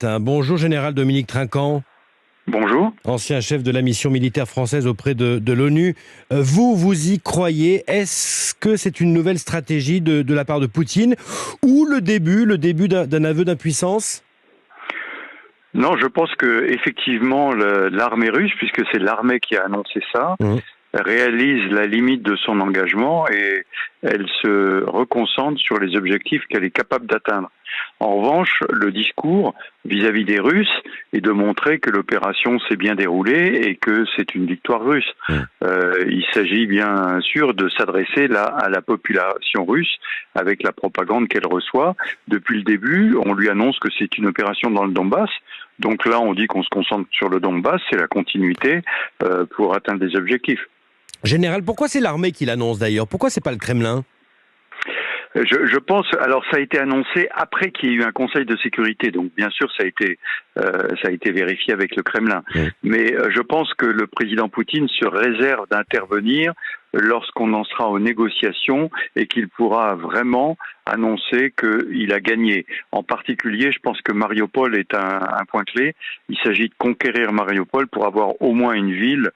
matin. Bonjour, général Dominique Trinquant. Bonjour. Ancien chef de la mission militaire française auprès de l'ONU. Vous y croyez? Est-ce que c'est une nouvelle stratégie de la part de Poutine ou le début d'un aveu d'impuissance? Non, je pense que effectivement l'armée russe, puisque c'est l'armée qui a annoncé ça, réalise la limite de son engagement et elle se reconcentre sur les objectifs qu'elle est capable d'atteindre. En revanche, le discours vis-à-vis des Russes est de montrer que l'opération s'est bien déroulée et que c'est une victoire russe. Il s'agit bien sûr de s'adresser là à la population russe avec la propagande qu'elle reçoit. Depuis le début, on lui annonce que c'est une opération dans le Donbass. Donc là, on dit qu'on se concentre sur le Donbass, c'est la continuité pour atteindre des objectifs. Général, pourquoi c'est l'armée qui l'annonce d'ailleurs? Pourquoi c'est pas le Kremlin? Je pense, alors ça a été annoncé après qu'il y ait eu un conseil de sécurité, donc bien sûr ça a été vérifié avec le Kremlin. Mais je pense que le président Poutine se réserve d'intervenir lorsqu'on en sera aux négociations et qu'il pourra vraiment annoncer qu'il a gagné. En particulier, je pense que Mariupol est un point clé. Il s'agit de conquérir Mariupol pour avoir au moins une ville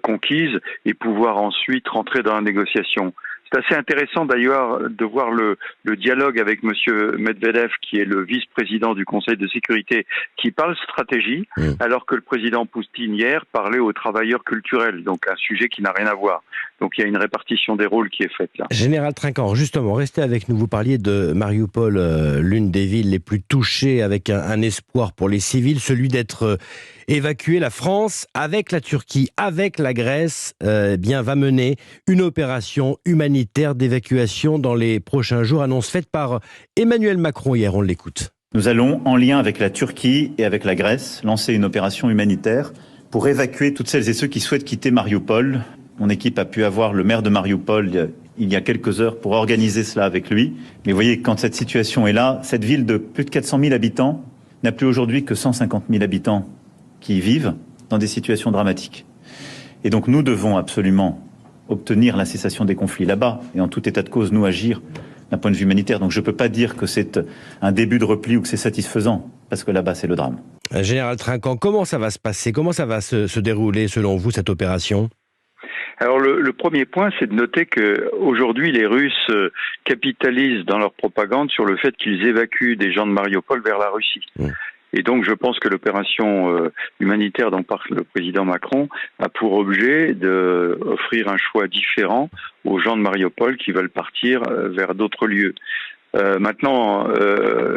conquise et pouvoir ensuite rentrer dans la négociation. C'est assez intéressant d'ailleurs de voir le dialogue avec monsieur Medvedev, qui est le vice-président du Conseil de sécurité, qui parle stratégie, alors que le président Poutine hier parlait aux travailleurs culturels, donc un sujet qui n'a rien à voir. Donc il y a une répartition des rôles qui est faite là. Général Trinquant, justement, restez avec nous. Vous parliez de Mariupol, l'une des villes les plus touchées, avec un espoir pour les civils, celui d'être évacué. La France, avec la Turquie, avec la Grèce, va mener une opération humanitaire d'évacuation dans les prochains jours. Annonce faite par Emmanuel Macron hier, on l'écoute. Nous allons, en lien avec la Turquie et avec la Grèce, lancer une opération humanitaire pour évacuer toutes celles et ceux qui souhaitent quitter Mariupol. Mon équipe a pu avoir le maire de Mariupol il y a quelques heures pour organiser cela avec lui. Mais vous voyez, quand cette situation est là, cette ville de plus de 400 000 habitants n'a plus aujourd'hui que 150 000 habitants qui y vivent dans des situations dramatiques. Et donc nous devons absolument obtenir la cessation des conflits là-bas et en tout état de cause, nous agir d'un point de vue humanitaire. Donc je ne peux pas dire que c'est un début de repli ou que c'est satisfaisant, parce que là-bas c'est le drame. Général Trinquant, comment ça va se passer? Comment ça va se dérouler selon vous cette opération? Alors le premier point, c'est de noter que aujourd'hui les Russes capitalisent dans leur propagande sur le fait qu'ils évacuent des gens de Mariupol vers la Russie. Et donc je pense que l'opération humanitaire dont parle le président Macron a pour objet d'offrir un choix différent aux gens de Mariupol qui veulent partir vers d'autres lieux. Maintenant,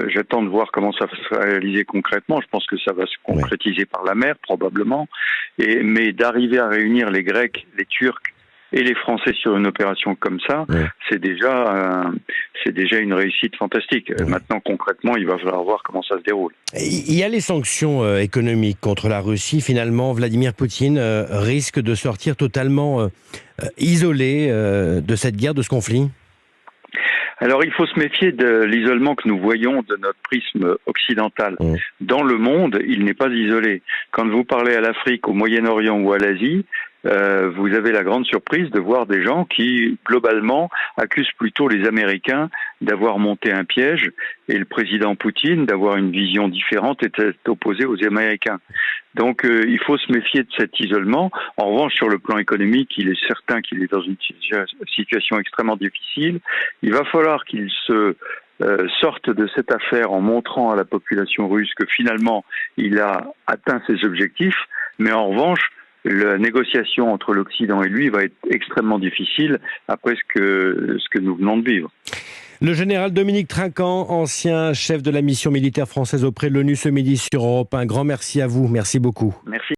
j'attends de voir comment ça va se réaliser concrètement. Je pense que ça va se concrétiser par la mer, probablement. Mais d'arriver à réunir les Grecs, les Turcs et les Français sur une opération comme ça, c'est déjà une réussite fantastique. Maintenant, concrètement, il va falloir voir comment ça se déroule. Il y a les sanctions économiques contre la Russie. Finalement, Vladimir Poutine risque de sortir totalement isolé de cette guerre, de ce conflit. Alors, il faut se méfier de l'isolement que nous voyons de notre prisme occidental. Dans le monde, il n'est pas isolé. Quand vous parlez à l'Afrique, au Moyen-Orient ou à l'Asie, vous avez la grande surprise de voir des gens qui, globalement, accusent plutôt les Américains d'avoir monté un piège et le président Poutine d'avoir une vision différente et d'être opposé aux Américains. Donc il faut se méfier de cet isolement. En revanche, sur le plan économique, il est certain qu'il est dans une situation extrêmement difficile. Il va falloir qu'il se sorte de cette affaire en montrant à la population russe que finalement il a atteint ses objectifs, mais en revanche, la négociation entre l'Occident et lui va être extrêmement difficile après ce que nous venons de vivre. Le général Dominique Trinquant, ancien chef de la mission militaire française auprès de l'ONU ce midi sur Europe 1. Un grand merci à vous. Merci beaucoup. Merci.